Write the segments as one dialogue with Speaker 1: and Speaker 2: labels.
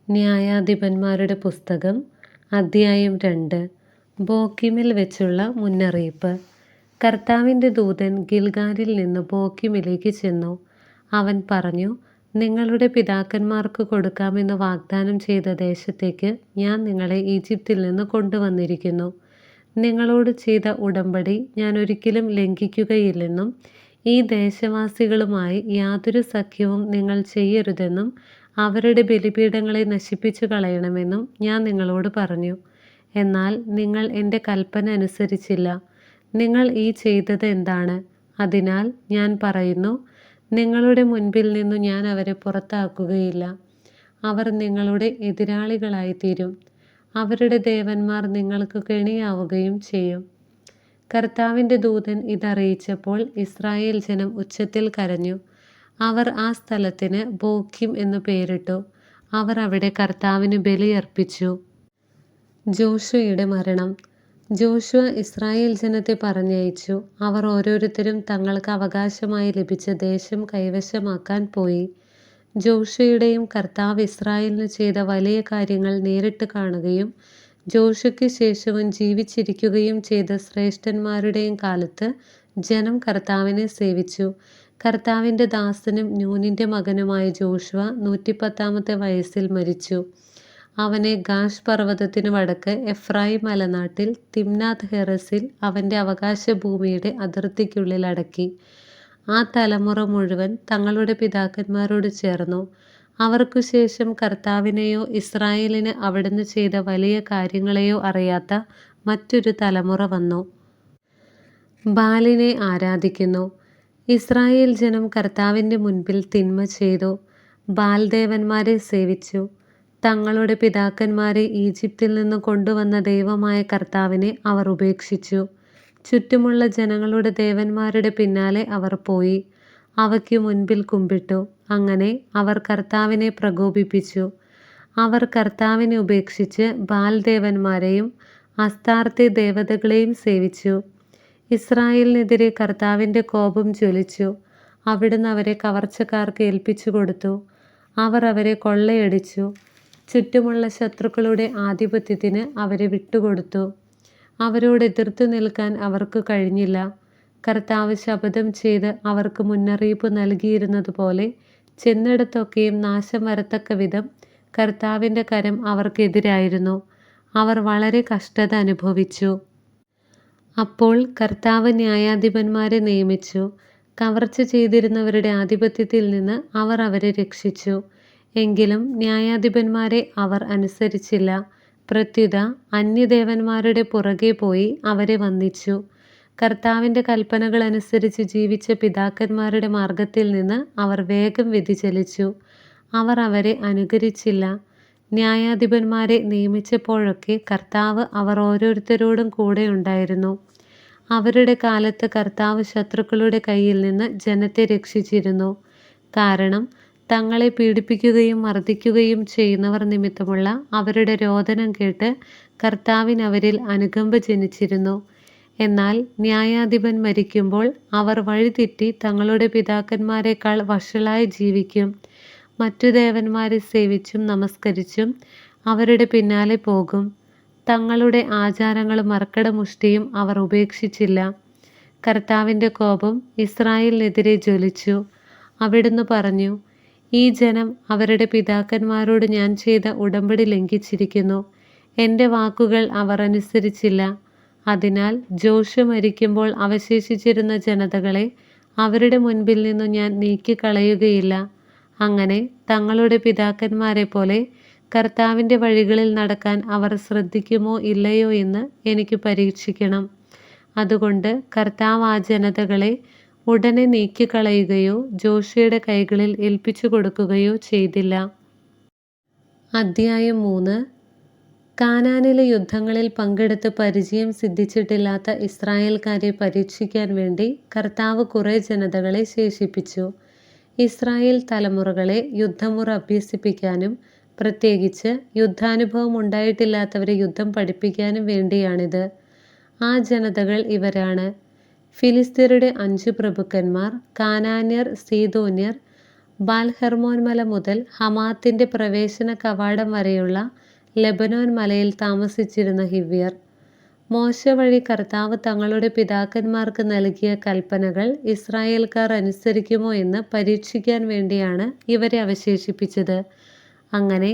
Speaker 1: ന്യായാധിപന്മാരുടെ പുസ്തകം അദ്ധ്യായം 2. ബോക്കിമിൽ വെച്ചുള്ള മുന്നറിയിപ്പ്. കർത്താവിൻ്റെ ദൂതൻ ഗിൽഗാലിൽ നിന്ന് ബോക്കിമിലേക്ക് ചെന്നു. അവൻ പറഞ്ഞു, നിങ്ങളുടെ പിതാക്കന്മാർക്ക് കൊടുക്കാമെന്ന് വാഗ്ദാനം ചെയ്ത ദേശത്തേക്ക് ഞാൻ നിങ്ങളെ ഈജിപ്തിൽ നിന്ന് കൊണ്ടുവന്നിരിക്കുന്നു. നിങ്ങളോട് ചെയ്ത ഉടമ്പടി ഞാൻ ഒരിക്കലും ലംഘിക്കുകയില്ലെന്നും ഈ ദേശവാസികളുമായി യാതൊരു സഖ്യവും നിങ്ങൾ ചെയ്യരുതെന്നും അവരുടെ ബലിപീഠങ്ങളെ നശിപ്പിച്ചു കളയണമെന്നും ഞാൻ നിങ്ങളോട് പറഞ്ഞു. എന്നാൽ നിങ്ങൾ എൻ്റെ കൽപ്പന അനുസരിച്ചില്ല. നിങ്ങൾ ഈ ചെയ്തത് എന്താണ്? അതിനാൽ ഞാൻ പറയുന്നു, നിങ്ങളുടെ മുൻപിൽ നിന്നു ഞാൻ അവരെ പുറത്താക്കുകയില്ല. അവർ നിങ്ങളുടെ എതിരാളികളായിത്തീരും. അവരുടെ ദേവന്മാർ നിങ്ങൾക്ക് കെണിയാവുകയും ചെയ്യും. കർത്താവിൻ്റെ ദൂതൻ ഇതറിയിച്ചപ്പോൾ ഇസ്രായേൽ ജനം ഉച്ചത്തിൽ കരഞ്ഞു. അവർ ആ സ്ഥലത്തിന് ബോക്കിം എന്നു പേരിട്ടു. അവർ അവിടെ കർത്താവിന് ബലിയർപ്പിച്ചു. ജോഷുവയുടെ മരണം. ജോഷുവ ഇസ്രായേൽ ജനത്തെ പറഞ്ഞയച്ചു. അവർ ഓരോരുത്തരും തങ്ങൾക്ക് അവകാശമായി ലഭിച്ച ദേശം കൈവശമാക്കാൻ പോയി. ജോഷുവയുടെയും കർത്താവ് ഇസ്രായേലിന് ചെയ്ത വലിയ കാര്യങ്ങൾ നേരിട്ട് കാണുകയും ജോഷുയ്ക്ക് ശേഷവും ജീവിച്ചിരിക്കുകയും ചെയ്ത ശ്രേഷ്ഠന്മാരുടെയും കാലത്ത് ജനം കർത്താവിനെ സേവിച്ചു. കർത്താവിൻ്റെ ദാസനും നൂനിൻ്റെ മകനുമായ ജോഷുവ 110 വയസ്സിൽ മരിച്ചു. അവനെ ഗാഷ് പർവ്വതത്തിനു വടക്ക് എഫ്രായിം മലനാട്ടിൽ തിമ്നാത്ത് ഹെറസിൽ അവൻ്റെ അവകാശ ഭൂമിയുടെ അതിർത്തിക്കുള്ളിൽ അടക്കി. ആ തലമുറ മുഴുവൻ തങ്ങളുടെ പിതാക്കന്മാരോട് ചേർന്നു. അവർക്കു ശേഷം കർത്താവിനെയോ ഇസ്രായേലിന് അവിടുന്ന് ചെയ്ത വലിയ കാര്യങ്ങളെയോ അറിയാത്ത മറ്റൊരു തലമുറ വന്നു. ബാലിനെ ആരാധിക്കുന്നു. ഇസ്രായേൽ ജനം കർത്താവിൻ്റെ മുൻപിൽ തിന്മ ചെയ്തു. ബാൽ ദേവന്മാരെ സേവിച്ചു. തങ്ങളുടെ പിതാക്കന്മാരെ ഈജിപ്തിൽ നിന്ന് കൊണ്ടുവന്ന ദൈവമായ കർത്താവിനെ അവർ ഉപേക്ഷിച്ചു. ചുറ്റുമുള്ള ജനങ്ങളുടെ ദേവന്മാരുടെ പിന്നാലെ അവർ പോയി. അവയ്ക്കു മുൻപിൽ കുമ്പിട്ടു. അങ്ങനെ അവർ കർത്താവിനെ പ്രകോപിപ്പിച്ചു. അവർ കർത്താവിനെ ഉപേക്ഷിച്ച് ബാൽ ദേവന്മാരെയും അസ്താർത്തെ ദേവതകളെയും സേവിച്ചു. ഇസ്രായേലിനെതിരെ കർത്താവിൻ്റെ കോപം ജ്വലിച്ചു. അവിടുന്ന് അവരെ കവർച്ചക്കാർക്ക് ഏൽപ്പിച്ചു കൊടുത്തു. അവർ അവരെ കൊള്ളയടിച്ചു. ചുറ്റുമുള്ള ശത്രുക്കളുടെ ആധിപത്യത്തിന് അവരെ വിട്ടുകൊടുത്തു. അവരോട് എതിർത്തു നിൽക്കാൻ അവർക്ക് കഴിഞ്ഞില്ല. കർത്താവ് ശപഥം ചെയ്ത് അവർക്ക് മുന്നറിയിപ്പ് നൽകിയിരുന്നതുപോലെ ചെന്നിടത്തൊക്കെയും നാശം വരത്തക്ക വിധം കർത്താവിൻ്റെ കരം അവർക്കെതിരായിരുന്നു. അവർ വളരെ കഷ്ടത അനുഭവിച്ചു. അപ്പോൾ കർത്താവ് ന്യായാധിപന്മാരെ നിയമിച്ചു. കവർച്ച ചെയ്തിരുന്നവരുടെ ആധിപത്യത്തിൽ നിന്ന് അവർ അവരെ രക്ഷിച്ചു. എങ്കിലും ന്യായാധിപന്മാരെ അവർ അനുസരിച്ചില്ല. പ്രത്യുത അന്യദേവന്മാരുടെ പുറകെ പോയി അവരെ വന്ദിച്ചു. കർത്താവിൻ്റെ കൽപ്പനകൾ അനുസരിച്ച് ജീവിച്ച പിതാക്കന്മാരുടെ മാർഗത്തിൽ നിന്ന് അവർ വേഗം വ്യതിചലിച്ചു. അവർ അവരെ അനുകരിച്ചില്ല. ന്യായാധിപന്മാരെ നിയമിച്ചപ്പോഴൊക്കെ കർത്താവ് അവർ ഓരോരുത്തരോടും കൂടെ ഉണ്ടായിരുന്നു. അവരുടെ കാലത്ത് കർത്താവ് ശത്രുക്കളുടെ കയ്യിൽ നിന്ന് ജനത്തെ രക്ഷിച്ചിരുന്നു. കാരണം തങ്ങളെ പീഡിപ്പിക്കുകയും മർദ്ദിക്കുകയും ചെയ്യുന്നവർ നിമിത്തമുള്ള അവരുടെ രോദനം കേട്ട് കർത്താവിന് അവരിൽ അനുകമ്പ ജനിച്ചിരുന്നു. എന്നാൽ ന്യായാധിപൻ മരിക്കുമ്പോൾ അവർ വഴിതെറ്റി തങ്ങളുടെ പിതാക്കന്മാരെക്കാൾ വഷളായി ജീവിക്കും. മറ്റു ദേവന്മാരെ സേവിച്ചും നമസ്കരിച്ചും അവരുടെ പിന്നാലെ പോകും. തങ്ങളുടെ ആചാരങ്ങളും മർക്കടമുഷ്ടിയും അവർ ഉപേക്ഷിച്ചില്ല. കർത്താവിൻ്റെ കോപം ഇസ്രായേലിനെതിരെ ജ്വലിച്ചു. അവിടുന്ന് പറഞ്ഞു, ഈ ജനം അവരുടെ പിതാക്കന്മാരോട് ഞാൻ ചെയ്ത ഉടമ്പടി ലംഘിച്ചിരിക്കുന്നു. എൻ്റെ വാക്കുകൾ അവർ അനുസരിച്ചില്ല. അതിനാൽ ജോഷു മരിക്കുമ്പോൾ അവശേഷിച്ചിരുന്ന ജനതകളെ അവരുടെ മുൻപിൽ നിന്നു ഞാൻ നീക്കിക്കളയുകയില്ല. അങ്ങനെ തങ്ങളുടെ പിതാക്കന്മാരെ പോലെ കർത്താവിൻ്റെ വഴികളിൽ നടക്കാൻ അവർ ശ്രദ്ധിക്കുമോ ഇല്ലയോ എന്ന് എനിക്ക് പരീക്ഷിക്കണം. അതുകൊണ്ട് കർത്താവ് ആ ജനതകളെ ഉടനെ നീക്കിക്കളയുകയോ ജോഷുവയുടെ കൈകളിൽ ഏൽപ്പിച്ചു കൊടുക്കുകയോ ചെയ്തില്ല. അദ്ധ്യായം 3. കാനാനിലെ യുദ്ധങ്ങളിൽ പങ്കെടുത്ത് പരിചയം സിദ്ധിച്ചിട്ടില്ലാത്ത ഇസ്രായേൽക്കാരെ പരീക്ഷിക്കാൻ വേണ്ടി കർത്താവ് കുറേ ജനതകളെ ശേഷിപ്പിച്ചു. ഇസ്രായേൽ തലമുറകളെ യുദ്ധമുറ അഭ്യസിപ്പിക്കാനും പ്രത്യേകിച്ച് യുദ്ധാനുഭവം ഉണ്ടായിട്ടില്ലാത്തവരെ യുദ്ധം പഠിപ്പിക്കാനും വേണ്ടിയാണിത്. ആ ജനതകൾ ഇവരാണ്: ഫിലിസ്ത്യരുടെ 5 പ്രഭുക്കന്മാർ, കാനാന്യർ, സീദോന്യർ, ബാൽ ഹെർമോൻ മല മുതൽ ഹമാത്തിന്റെ പ്രവേശന കവാടം വരെയുള്ള ലെബനോൻ മലയിൽ താമസിച്ചിരുന്ന ഹിവ്യർ. മോശ വഴി കർത്താവ് തങ്ങളുടെ പിതാക്കന്മാർക്ക് നൽകിയ കൽപ്പനകൾ ഇസ്രായേൽക്കാർ അനുസരിക്കുമോ എന്ന് പരീക്ഷിക്കാൻ വേണ്ടിയാണ് ഇവരെ അവശേഷിപ്പിച്ചത്. അങ്ങനെ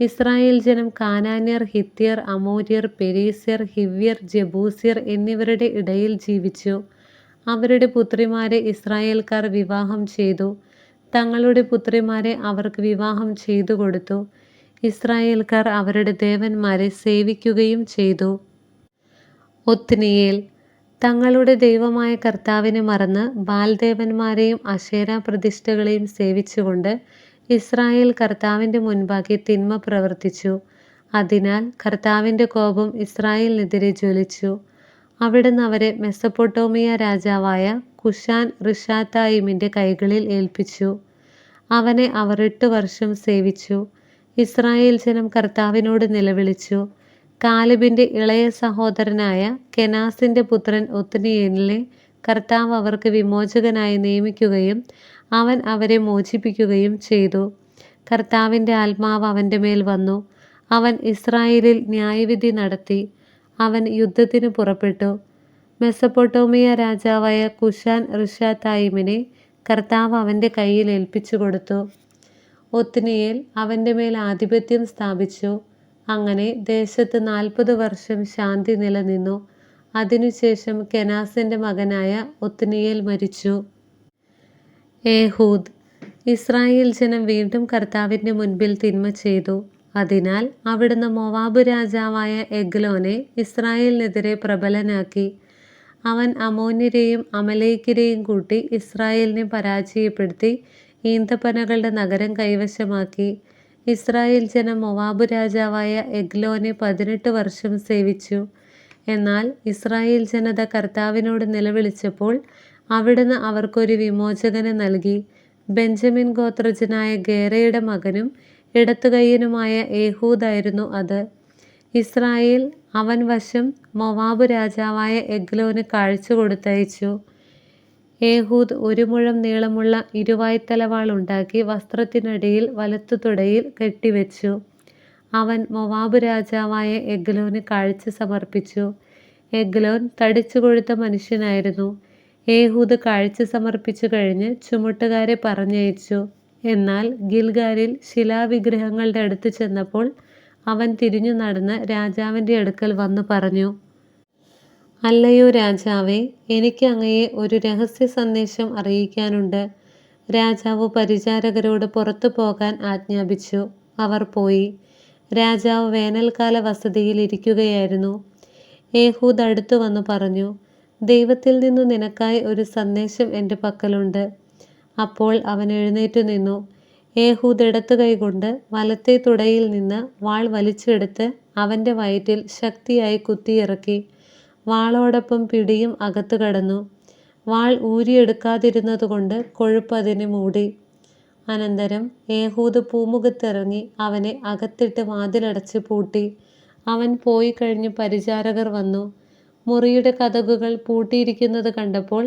Speaker 1: ഇസ്രായേൽ ജനം കാനാന്യർ, ഹിത്യർ, അമോര്യർ, പെരീസ്യർ, ഹിവ്യർ, ജബൂസ്യർ എന്നിവരുടെ ഇടയിൽ ജീവിച്ചു. അവരുടെ പുത്രിമാരെ ഇസ്രായേൽക്കാർ വിവാഹം ചെയ്തു. തങ്ങളുടെ പുത്രിമാരെ അവർക്ക് വിവാഹം ചെയ്തു കൊടുത്തു. ഇസ്രായേൽക്കാർ അവരുടെ ദേവന്മാരെ സേവിക്കുകയും ചെയ്തു. ഒത്നിയേൽ തങ്ങളുടെ ദൈവമായ കർത്താവിനെ മറന്ന് ബാൽദേവന്മാരെയും അശേരാ പ്രതിഷ്ഠകളെയും സേവിച്ചുകൊണ്ട് ഇസ്രായേൽ കർത്താവിൻ്റെ മുൻപാകെ തിന്മ പ്രവർത്തിച്ചു. അതിനാൽ കർത്താവിൻ്റെ കോപം ഇസ്രായേലിനെതിരെ ജ്വലിച്ചു. അവിടുന്ന് അവരെ മെസൊപ്പൊട്ടോമിയ രാജാവായ കുശാൻ റിഷാത്തായിമിൻ്റെ കൈകളിൽ ഏൽപ്പിച്ചു. അവനെ അവർ 8 വർഷം സേവിച്ചു. ഇസ്രായേൽ ജനം കർത്താവിനോട് നിലവിളിച്ചു. കാലെബിൻ്റെ ഇളയ സഹോദരനായ കെനാസിൻ്റെ പുത്രൻ ഒത്നിയേലിനെ കർത്താവ് അവർക്ക് വിമോചകനായി നിയമിക്കുകയും അവൻ അവരെ മോചിപ്പിക്കുകയും ചെയ്തു. കർത്താവിൻ്റെ ആത്മാവ് അവൻ്റെ മേൽ വന്നു. അവൻ ഇസ്രായേലിൽ ന്യായവിധി നടത്തി. അവൻ യുദ്ധത്തിന് പുറപ്പെട്ടു. മെസൊപ്പൊട്ടോമിയ രാജാവായ കുശാൻ റിഷാത്തായിമിനെ കർത്താവ് അവൻ്റെ കയ്യിൽ ഏൽപ്പിച്ചു കൊടുത്തു. ഒത്നിയേൽ അവൻ്റെ മേൽ ആധിപത്യം സ്ഥാപിച്ചു. അങ്ങനെ ദേശത്ത് 40 വർഷം ശാന്തി നിലനിന്നു. അതിനുശേഷം കെനാസിൻ്റെ മകനായ ഒത്നിയേൽ മരിച്ചു. ഏഹൂദ് ഇസ്രായേൽ ജനം വീണ്ടും കർത്താവിൻ്റെ മുൻപിൽ തിന്മ ചെയ്തു. അതിനാൽ അവിടുന്ന് മോവാബ് രാജാവായ എഗ്ലോനെ ഇസ്രായേലിനെതിരെ പ്രബലനാക്കി. അവൻ അമോന്യരെയും അമലേക്കിരെയും കൂട്ടി ഇസ്രായേലിനെ പരാജയപ്പെടുത്തി ഈന്തപ്പനകളുടെ നഗരം കൈവശമാക്കി. ഇസ്രായേൽ ജനം മോവാബ് രാജാവായ എഗ്ലോനെ 18 വർഷം സേവിച്ചു. എന്നാൽ ഇസ്രായേൽ ജനത കർത്താവിനോട് നിലവിളിച്ചപ്പോൾ അവിടുന്ന് അവർക്കൊരു വിമോചകനെ നൽകി. ബെഞ്ചമിൻ ഗോത്രജനായ ഗേറയുടെ മകനും ഇടത്തുകയ്യനുമായ ഏഹൂദായിരുന്നു അത്. ഇസ്രായേൽ അവൻ വശം മോവാബ് രാജാവായ എഗ്ലോന് കാഴ്ച കൊടുത്തയച്ചു. ഏഹൂദ് 1 മുഴം നീളമുള്ള ഇരുവായ്ത്തലവാൾ ഉണ്ടാക്കി വസ്ത്രത്തിനടിയിൽ വലത്തു തുടയിൽ കെട്ടിവെച്ചു. അവൻ മോവാബ് രാജാവായ എഗ്ലോന് കാഴ്ച സമർപ്പിച്ചു. എഗ്ലോൻ തടിച്ചു കൊഴുത്ത മനുഷ്യനായിരുന്നു. ഏഹൂദ് കാഴ്ച സമർപ്പിച്ചു കഴിഞ്ഞ് ചുമട്ടുകാരെ പറഞ്ഞയച്ചു. എന്നാൽ ഗിൽഗാലിൽ ശിലാവിഗ്രഹങ്ങളുടെ അടുത്ത് ചെന്നപ്പോൾ അവൻ തിരിഞ്ഞു നടന്ന് രാജാവിൻ്റെ അടുക്കൽ വന്നു പറഞ്ഞു, അല്ലയോ രാജാവേ, എനിക്ക് അങ്ങയെ ഒരു രഹസ്യ സന്ദേശം അറിയിക്കാനുണ്ട്. രാജാവ് പരിചാരകരോട് പുറത്തു പോകാൻ ആജ്ഞാപിച്ചു. അവർ പോയി. രാജാവ് വേനൽക്കാല വസതിയിൽ ഇരിക്കുകയായിരുന്നു. ഏഹൂദ് അടുത്തു വന്നു പറഞ്ഞു, ദൈവത്തിൽ നിന്നു നിനക്കായി ഒരു സന്ദേശം എൻ്റെ പക്കലുണ്ട്. അപ്പോൾ അവൻ എഴുന്നേറ്റു നിന്നു. ഏഹൂദ് ഇടത്തു കൈകൊണ്ട് വലത്തെ തുടയിൽ നിന്ന് വാൾ വലിച്ചെടുത്ത് അവൻ്റെ വയറ്റിൽ ശക്തിയായി കുത്തിയിറക്കി. വാളോടൊപ്പം പിടിയും അകത്തു കടന്നു. വാൾ ഊരിയെടുക്കാതിരുന്നതുകൊണ്ട് കൊഴുപ്പ് അതിനെ മൂടി. അനന്തരം ഏഹൂദ് പൂമുഖത്തിറങ്ങി അവനെ അകത്തിട്ട് വാതിലടച്ച് പൂട്ടി. അവൻ പോയി കഴിഞ്ഞ് പരിചാരകർ വന്നു. മുറിയുടെ കതകുകൾ പൂട്ടിയിരിക്കുന്നത് കണ്ടപ്പോൾ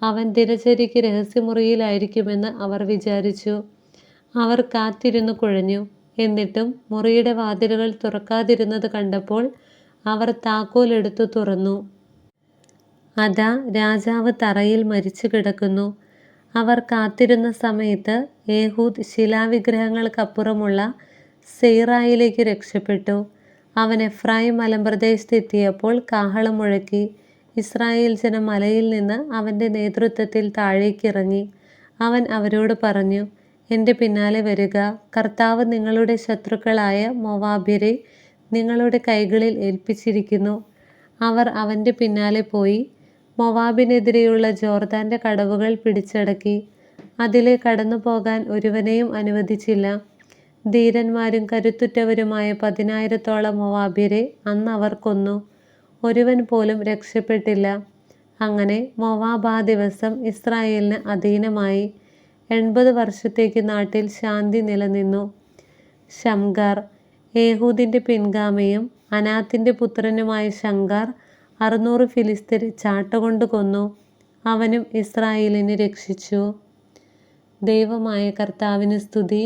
Speaker 1: അവൻ ദിനചര്യയ്ക്ക് രഹസ്യമുറിയിലായിരിക്കുമെന്ന് അവർ വിചാരിച്ചു. അവർ കാത്തിരുന്നു കുഴഞ്ഞു. എന്നിട്ടും മുറിയുടെ വാതിലുകൾ തുറക്കാതിരുന്നത് കണ്ടപ്പോൾ അവർ താക്കോലെടുത്തു തുറന്നു. അതാ രാജാവ് തറയിൽ മരിച്ചു കിടക്കുന്നു. അവർ കാത്തിരുന്ന സമയത്ത് ഏഹൂദ് ശിലാവിഗ്രഹങ്ങൾക്കപ്പുറമുള്ള സെയ്റായിലേക്ക് രക്ഷപ്പെട്ടു. അവൻ എഫ്രായിം മലമ്പ്രദേശത്ത് എത്തിയപ്പോൾ കാഹളം മുഴക്കി. ഇസ്രായേൽ ജനം മലയിൽ നിന്ന് അവൻ്റെ നേതൃത്വത്തിൽ താഴേക്കിറങ്ങി. അവൻ അവരോട് പറഞ്ഞു, എൻ്റെ പിന്നാലെ വരിക. കർത്താവ് നിങ്ങളുടെ ശത്രുക്കളായ മോവാബ്യരെ നിങ്ങളുടെ കൈകളിൽ ഏൽപ്പിച്ചിരിക്കുന്നു. അവർ അവൻ്റെ പിന്നാലെ പോയി മോവാബിനെതിരെയുള്ള ജോർദാൻ്റെ കടവുകൾ പിടിച്ചടക്കി. അതിലെ കടന്നു പോകാൻ ഒരുവനെയും അനുവദിച്ചില്ല. ധീരന്മാരും കരുത്തുറ്റവരുമായ 10,000-ഓളം മോവാബ്യരെ അന്ന് അവർ കൊന്നു. ഒരുവൻ പോലും രക്ഷപ്പെട്ടില്ല. അങ്ങനെ മോവാബ് ആ ദിവസം ഇസ്രായേലിന് അധീനമായി. 80 വർഷത്തേക്ക് നാട്ടിൽ ശാന്തി നിലനിന്നു. ശംഗാർ ഏഹൂദിൻ്റെ പിൻഗാമിയും അനാത്തിൻ്റെ പുത്രനുമായ ശംഗാർ 600 ഫിലിസ്ത്യരെ ചാട്ടകൊണ്ട് കൊന്നു. അവനും ഇസ്രായേലിനെ രക്ഷിച്ചു. ദൈവമായ കർത്താവിന് സ്തുതി.